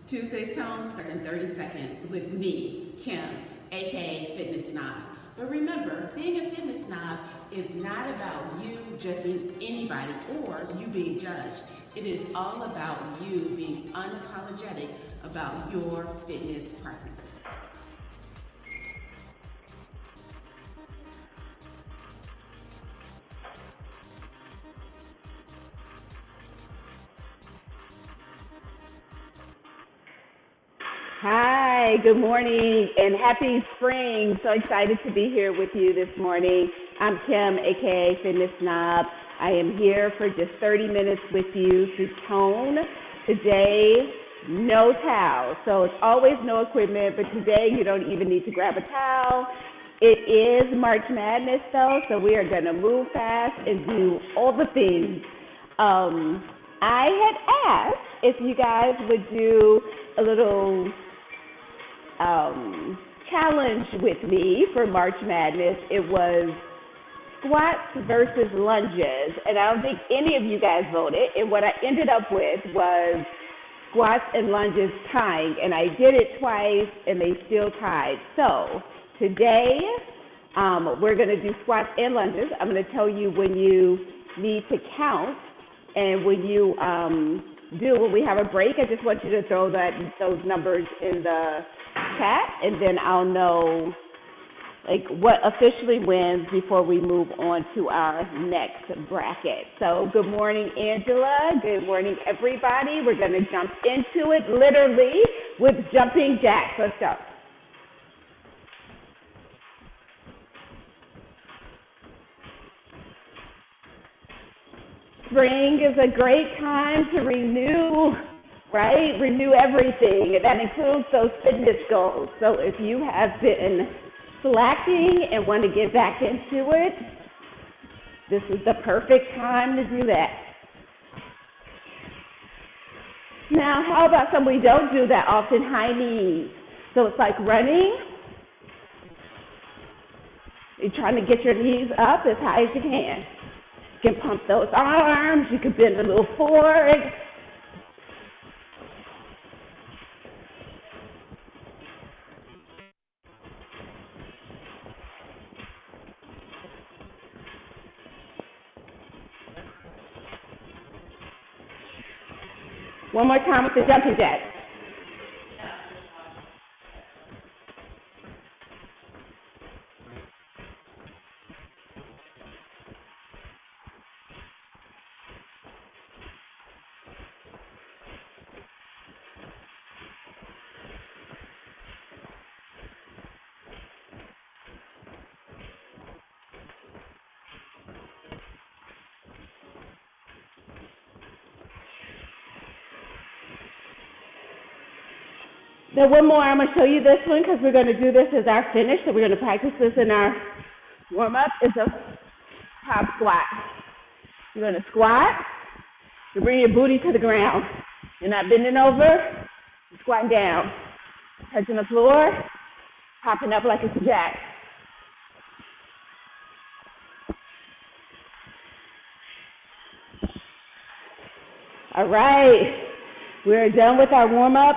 Tuesday's Tone start in 30 seconds with me, Kim, aka Fitness Snob. But remember, being a fitness snob is not about you judging anybody or you being judged. It is all about you being unapologetic about your fitness preferences. Hi, good morning, and happy spring. So excited to be here with you this morning. I'm Kim, aka Fitness Snob. I am here for just 30 minutes with you to tone. Today, no towel. So it's always no equipment, but today you don't even need to grab a towel. It is March Madness though, so we are gonna move fast and do all the things. I had asked if you guys would do a little challenge with me for March Madness. It was squats versus lunges, and I don't think any of you guys voted, and what I ended up with was squats and lunges tying, and I did it twice and they still tied. So today we're going to do squats and lunges. I'm going to tell you when you need to count, and when you when we have a break, I just want you to throw those numbers in the chat, and then I'll know what officially wins before we move on to our next bracket. So good morning, Angela. Good morning, everybody. We're going to jump into it literally with jumping jacks. Let's go. Spring is a great time to renew, right? Renew everything. That includes those fitness goals. So if you have been slacking and want to get back into it, this is the perfect time to do that. Now, how about some we don't do that often? High knees. So it's like running. You're trying to get your knees up as high as you can. You can pump those arms. You can bend a little forward. One more time with the jumping jacks. Now one more, I'm going to show you this one because we're going to do this as our finish. So we're going to practice this in our warm-up. It's a top squat. You're going to squat. You bring your booty to the ground. You're not bending over. You're squatting down. Touching the floor. Popping up like it's a jack. All right. We're done with our warm-up.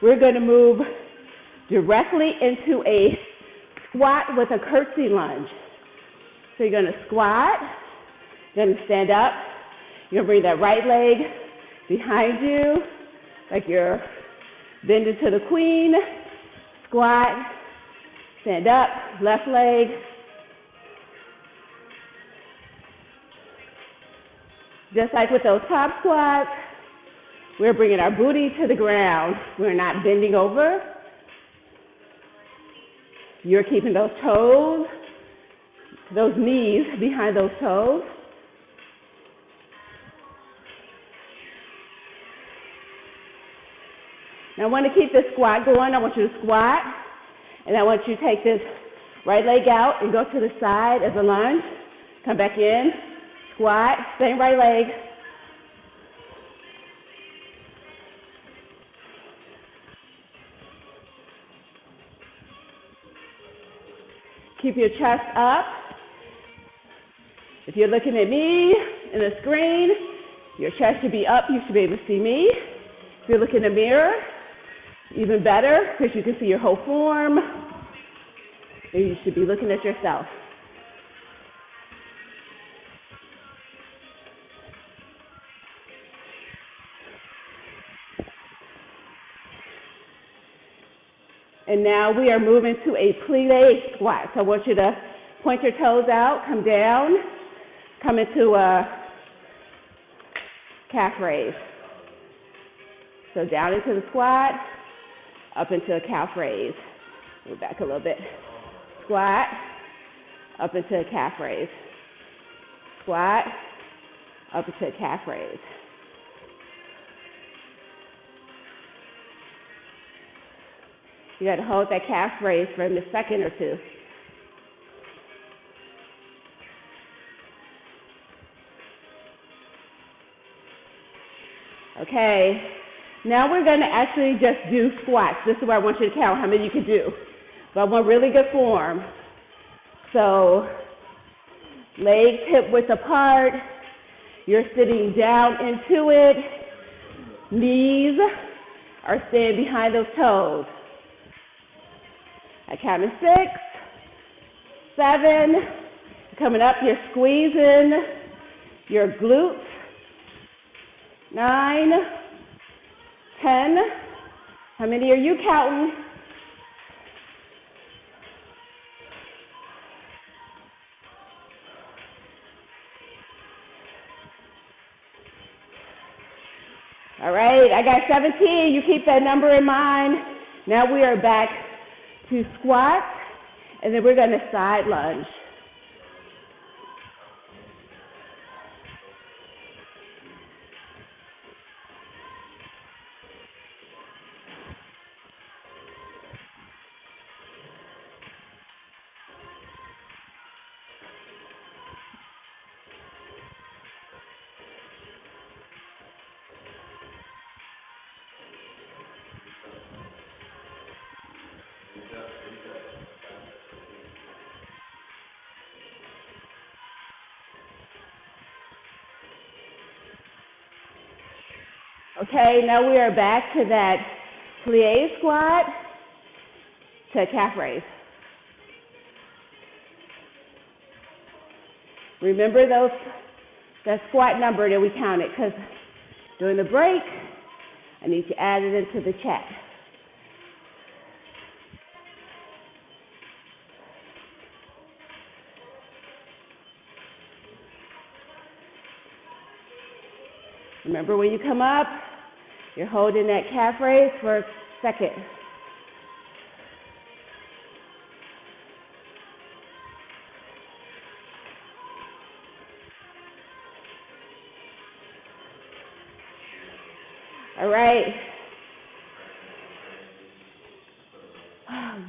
We're going to move directly into a squat with a curtsy lunge. So you're going to squat, you're going to stand up, you're going to bring that right leg behind you, like you're bending to the queen, squat, stand up, left leg. Just like with those top squats, we're bringing our booty to the ground. We're not bending over. You're keeping those toes, those knees behind those toes. Now I want to keep this squat going. I want you to squat, and I want you to take this right leg out and go to the side as a lunge. Come back in, squat, same right leg. Keep your chest up. If you're looking at me in the screen, your chest should be up. You should be able to see me. If you look in the mirror, Even better, because you can see your whole form, and you should be looking at yourself. And now we are moving to a plie squat. So I want you to point your toes out, come down, come into a calf raise. So down into the squat, up into a calf raise. Move back a little bit. Squat, up into a calf raise. Squat, up into a calf raise. You got to hold that calf raise for a second or two. Okay, now we're going to actually just do squats. This is where I want you to count how many you can do. But I want really good form. So, legs hip-width apart. You're sitting down into it. Knees are staying behind those toes. I count to 6, 7. Coming up, you're squeezing your glutes. 9, 10. How many are you counting? All right, I got 17. You keep that number in mind. Now we are back to squat, and then we're going to side lunge. Okay, now we are back to that plie squat to calf raise. Remember that squat number that we counted, because during the break, I need to add it into the chat. Remember, when you come up, you're holding that calf raise for a second. All right.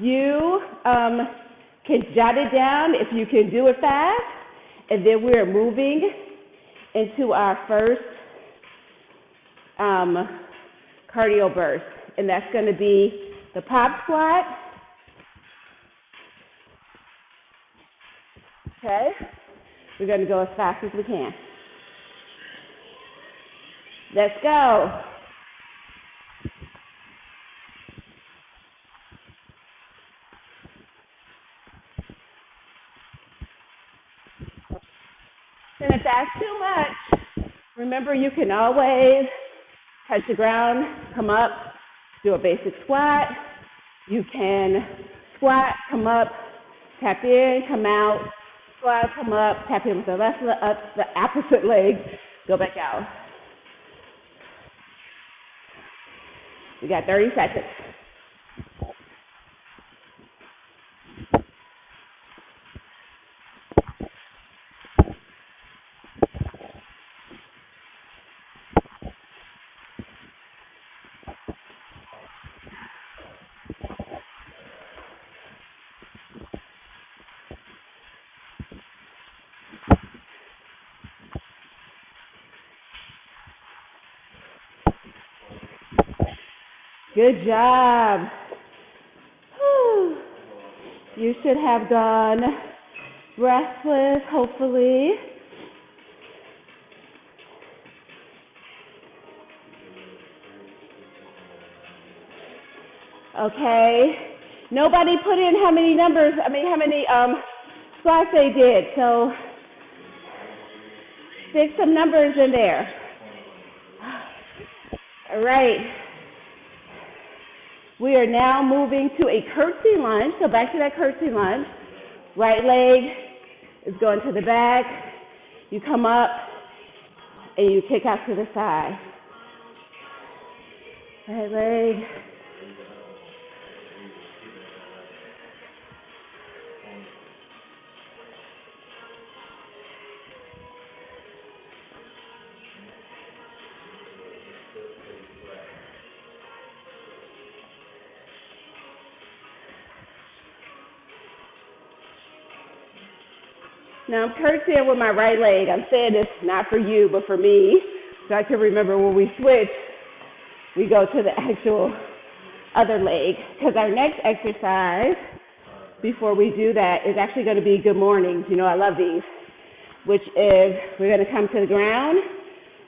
You can jot it down if you can do it fast, and then we're moving into our first cardio burst, and that's going to be the pop squat. Okay, we're going to go as fast as we can. Let's go. And if that's too much, remember you can always touch the ground, come up, do a basic squat. You can squat, come up, tap in, come out, squat, come up, tap in with the left leg up, the opposite leg, go back out. We got 30 seconds. Good job. Whew. You should have gone breathless, hopefully. Okay. Nobody put in how many squats they did. So stick some numbers in there. All right. We are now moving to a curtsy lunge. So back to that curtsy lunge. Right leg is going to the back. You come up and you kick out to the side. Right leg. Now I'm curtsying with my right leg. I'm saying this not for you, but for me. So I can remember when we switch, we go to the actual other leg. Because our next exercise, before we do that, is actually going to be good mornings. You know, I love these. Which is, we're going to come to the ground.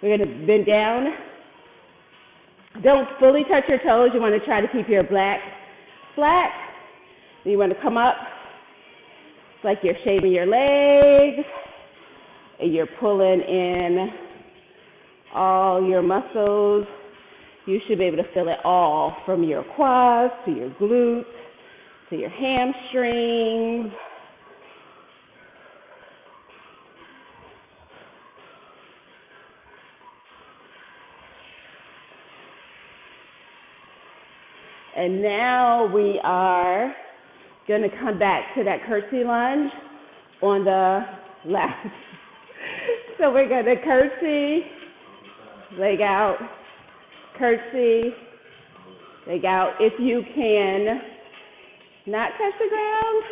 We're going to bend down. Don't fully touch your toes. You want to try to keep your back flat. Then you want to come up. It's like you're shaving your legs, and you're pulling in all your muscles. You should be able to feel it all, from your quads to your glutes to your hamstrings. And now we are going to come back to that curtsy lunge on the left. So we're going to curtsy, leg out, curtsy, leg out. If you can not touch the ground,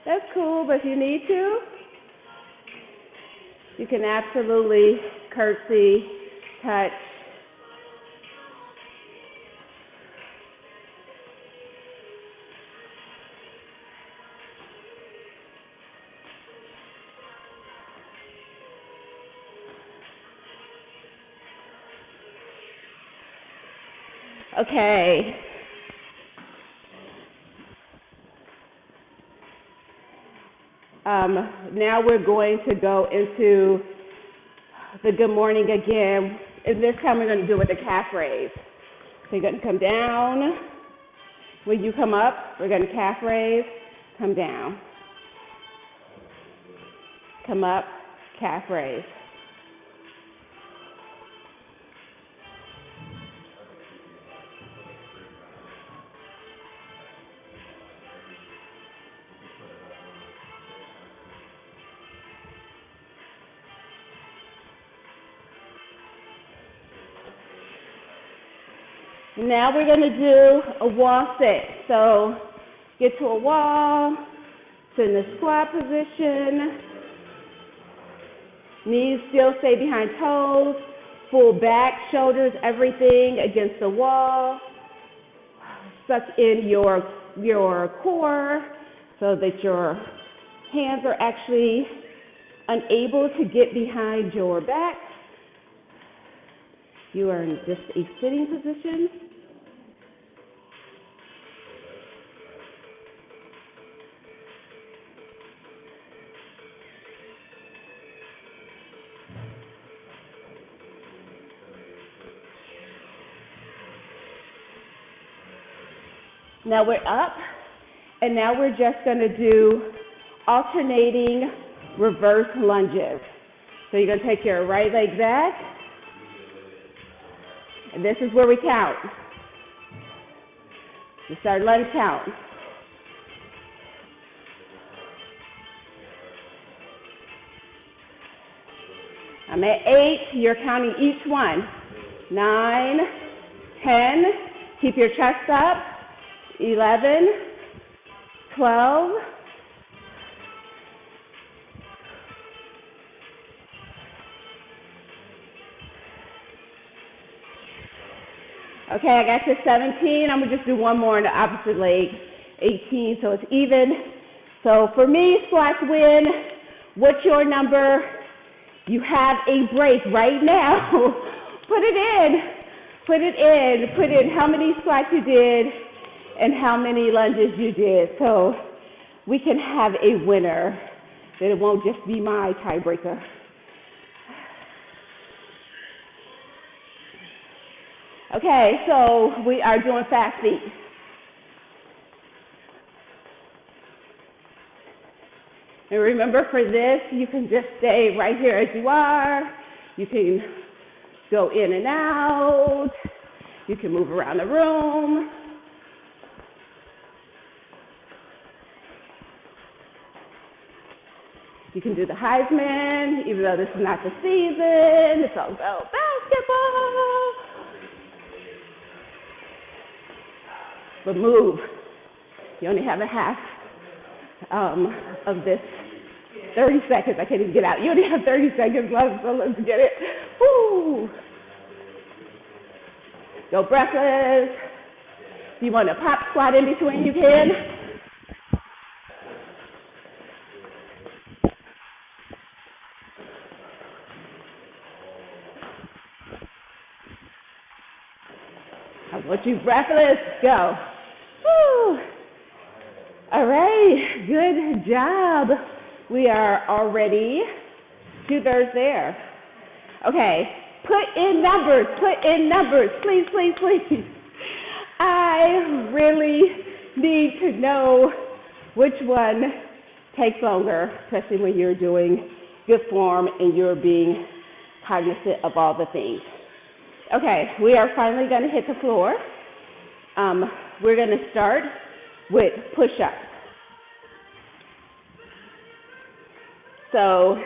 that's cool, but if you need to, you can absolutely curtsy, touch. Okay. Now we're going to go into the good morning again. And this time we're going to do it with the calf raise. So you're going to come down. When you come up, we're going to calf raise, come down. Come up, calf raise. Now we're going to do a wall sit. So get to a wall, sit in the squat position. Knees still stay behind toes. Full back, shoulders, everything against the wall. Suck in your core so that your hands are actually unable to get behind your back. You are in just a sitting position. Now we're up, and now we're just going to do alternating reverse lunges. So you're going to take your right leg back, and this is where we count. You start lunge count. I'm at 8. You're counting each one. 9, 10. Keep your chest up. 11, 12, 'Okay, I got to 17. I'm going to just do one more on the opposite leg. 18, so it's even. So for me, squats win. What's your number? You have a break right now. Put it in. Put it in. Put in how many squats you did. and how many lunges you did, so we can have a winner, that it won't just be my tiebreaker. Okay, so we are doing fast feet. And remember, for this, you can just stay right here as you are. You can go in and out. You can move around the room. You can do the Heisman, even though this is not the season. It's all about basketball. But move. You only have a half of this 30 seconds. I can't even get out. You only have 30 seconds left, so let's get it. Woo! Go breathless. If you want to pop squat in between, you can. I want you breathless. Go. Woo! All right, good job. We are already 2/3 there. Okay, put in numbers, please, please, please. I really need to know which one takes longer, especially when you're doing good form and you're being cognizant of all the things. Okay, we are finally going to hit the floor. We're going to start with push-ups. So,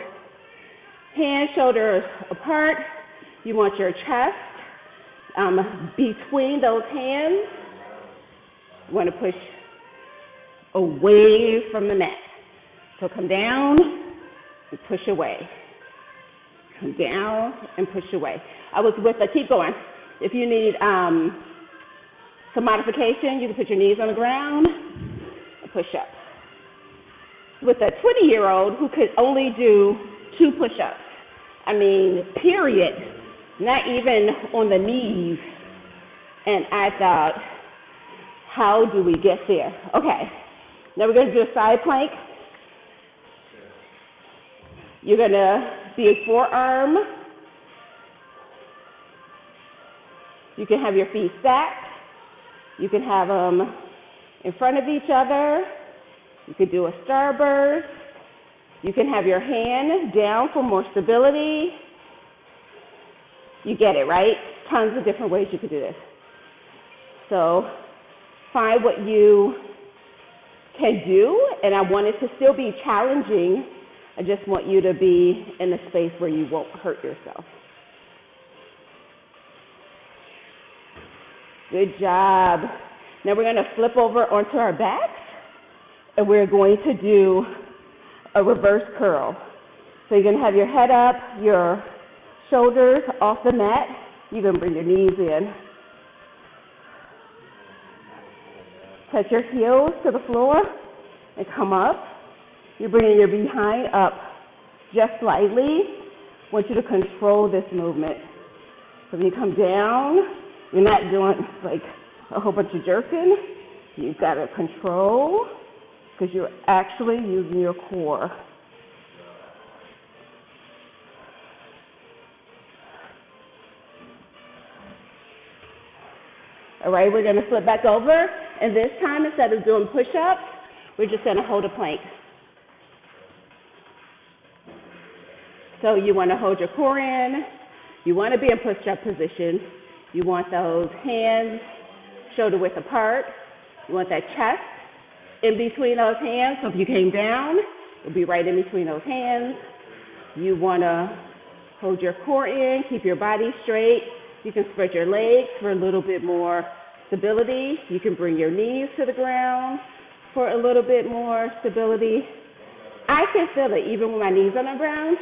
hands, shoulders apart. You want your chest between those hands. You want to push away from the mat. So come down and push away. Come down and push away. I was with keep going. If you need some modification, you can put your knees on the ground and push up. With a 20-year-old who could only do 2 push-ups, I mean, period, not even on the knees. And I thought, how do we get there? Okay, now we're going to do a side plank. You're going to be a forearm. You can have your feet stacked. You can have them in front of each other. You could do a starburst. You can have your hand down for more stability. You get it, right? Tons of different ways you could do this. So find what you can do, and I want it to still be challenging. I just want you to be in a space where you won't hurt yourself. Good job. Now we're going to flip over onto our backs, and we're going to do a reverse curl. So you're going to have your head up, your shoulders off the mat. You're going to bring your knees in. Touch your heels to the floor and come up. You're bringing your behind up just slightly. I want you to control this movement. So when you come down, you're not doing like a whole bunch of jerking. You've got to control because you're actually using your core. All right, we're going to flip back over, and this time, instead of doing push-ups, we're just going to hold a plank. So you want to hold your core in. You want to be in push-up position. You want those hands shoulder width apart. You want that chest in between those hands. So if you came down, it'll be right in between those hands. You want to hold your core in, keep your body straight. You can spread your legs for a little bit more stability. You can bring your knees to the ground for a little bit more stability. I can feel it even with my knees on the ground.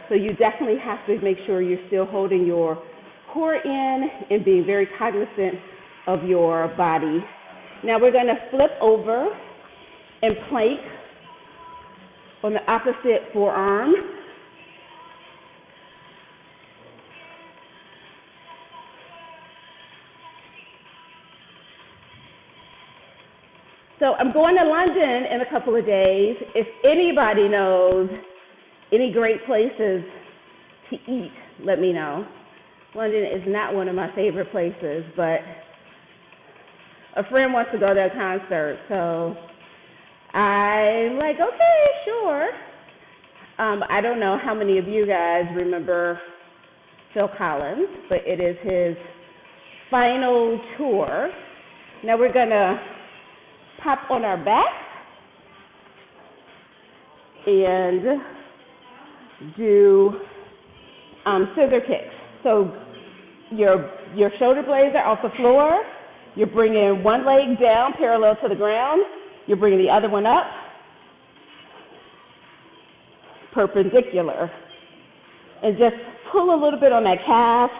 So you definitely have to make sure you're still holding your core in and being very cognizant of your body. Now we're going to flip over and plank on the opposite forearm. So I'm going to London in a couple of days. If anybody knows any great places to eat, let me know. London is not one of my favorite places, but a friend wants to go to a concert, so I'm like, okay, sure. I don't know how many of you guys remember Phil Collins, but it is his final tour. Now we're gonna pop on our back and do scissor kicks. So your shoulder blades are off the floor. You're bringing one leg down parallel to the ground. You're bringing the other one up perpendicular. And just pull a little bit on that calf.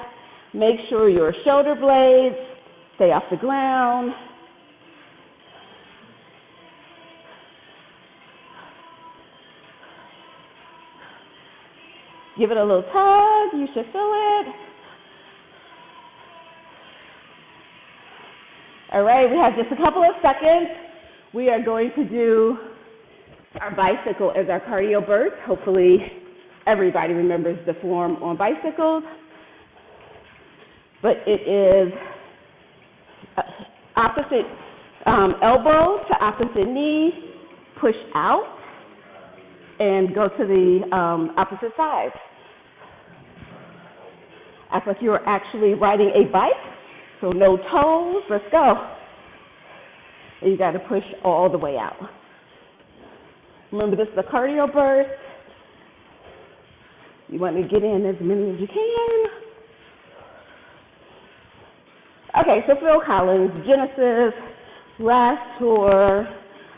Make sure your shoulder blades stay off the ground. Give it a little tug. You should feel it. All right, we have just a couple of seconds. We are going to do our bicycle as our cardio burst. Hopefully everybody remembers the form on bicycles. But it is opposite elbow to opposite knee, push out, and go to the opposite side. Act like you're actually riding a bike, so no toes. Let's go. And you got to push all the way out. Remember, this is a cardio burst. You want to get in as many as you can. Okay, so Phil Collins, Genesis, last tour.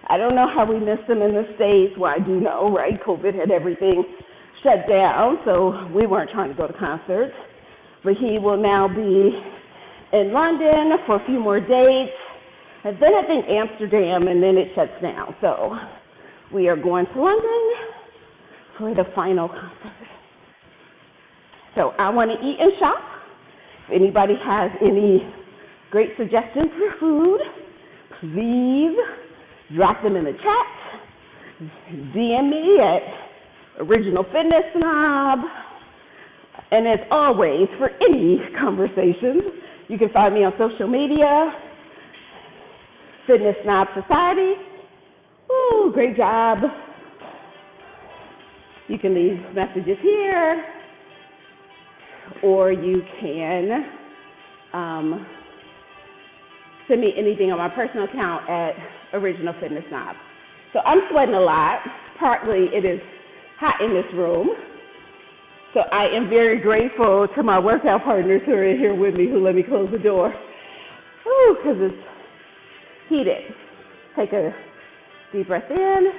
I don't know how we missed him in the States. Well, I do know, right? COVID had everything shut down, so we weren't trying to go to concerts. But he will now be in London for a few more dates. And then I think Amsterdam, and then it shuts down. So we are going to London for the final concert. So I want to eat and shop. If anybody has any great suggestions for food, please drop them in the chat. DM me at Original Fitness Snob. And as always, for any conversations, you can find me on social media, Fitness Snob Society. Ooh, great job. You can leave messages here, or you can send me anything on my personal account at Original Fitness Snob. So I'm sweating a lot. Partly it is hot in this room. So I am very grateful to my workout partners who are here with me, who let me close the door. Ooh, because it's heated. Take a deep breath in.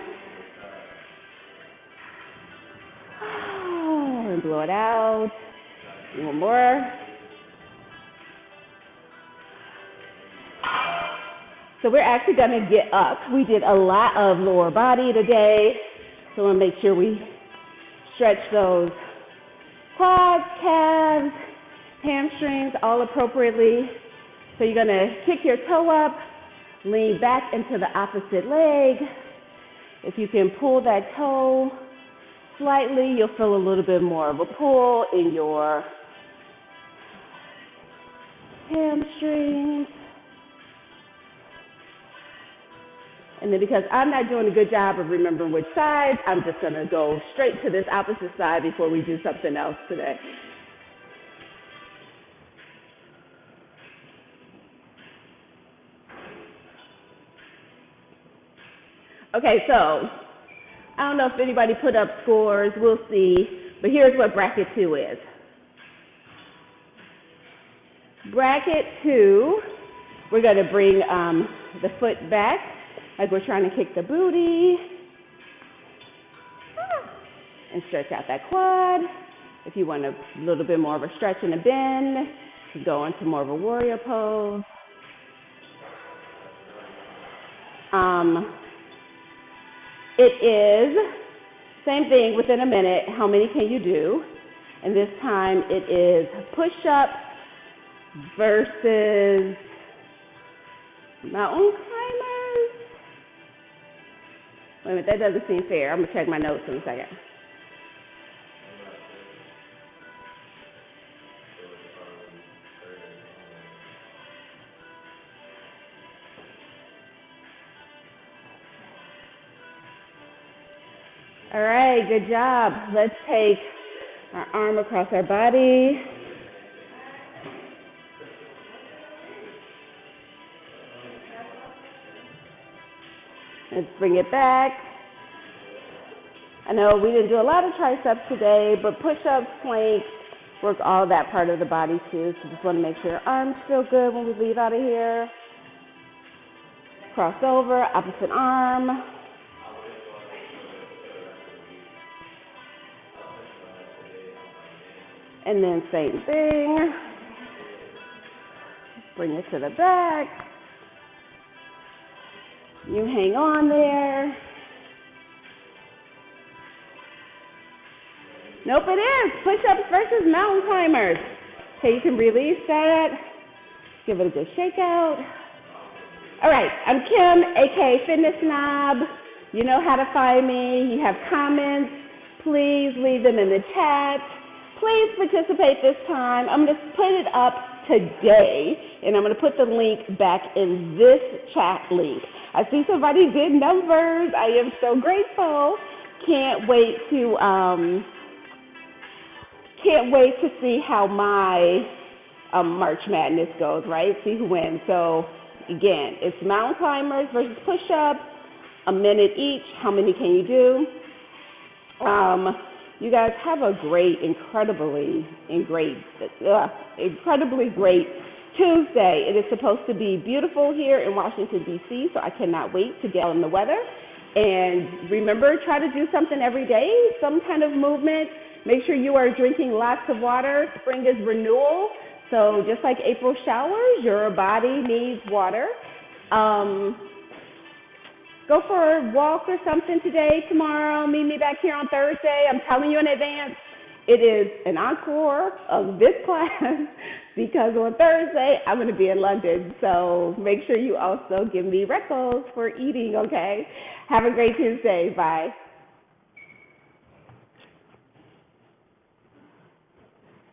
And blow it out. One more. So we're actually going to get up. We did a lot of lower body today. So we'll make sure we stretch those quads, calves, hamstrings, all appropriately. So you're going to kick your toe up, lean back into the opposite leg. If you can pull that toe slightly, you'll feel a little bit more of a pull in your hamstrings. And then because I'm not doing a good job of remembering which side, I'm just going to go straight to this opposite side before we do something else today. Okay, so I don't know if anybody put up scores. We'll see. But here's what bracket 2 is. Bracket 2, we're going to bring the foot back like we're trying to kick the booty. And stretch out that quad. If you want a little bit more of a stretch and a bend, you go into more of a warrior pose. It is, same thing, within a minute, how many can you do? And this time it is push-ups versus mountain climbers. Wait a minute, that doesn't seem fair. I'm going to check my notes in a second. All right, good job. Let's take our arm across our body. Let's bring it back. I know we didn't do a lot of triceps today, but push-ups, planks, work all that part of the body too. So just want to make sure your arms feel good when we leave out of here. Cross over, opposite arm. And then same thing. Bring it to the back. You hang on there. Nope, it is. Push-ups versus mountain climbers. Okay, you can release that. Give it a good shake out. All right, I'm Kim, aka Fitness Snob. You know how to find me. You have comments, please leave them in the chat. Please participate this time. I'm going to put it up today, and I'm going to put the link back in this chat link. I see somebody did numbers. I am so grateful. Can't wait to see how my March Madness goes, right? See who wins. So, again, it's mountain climbers versus push-ups, a minute each. How many can you do? You guys have a incredibly great Tuesday. It is supposed to be beautiful here in Washington, D.C., so I cannot wait to get on the weather. And remember, try to do something every day, some kind of movement. Make sure you are drinking lots of water. Spring is renewal, so just like April showers, your body needs water. Go for a walk or something today, tomorrow. Meet me back here on Thursday. I'm telling you in advance, it is an encore of this class because on Thursday, I'm going to be in London. So make sure you also give me recos for eating, okay? Have a great Tuesday. Bye.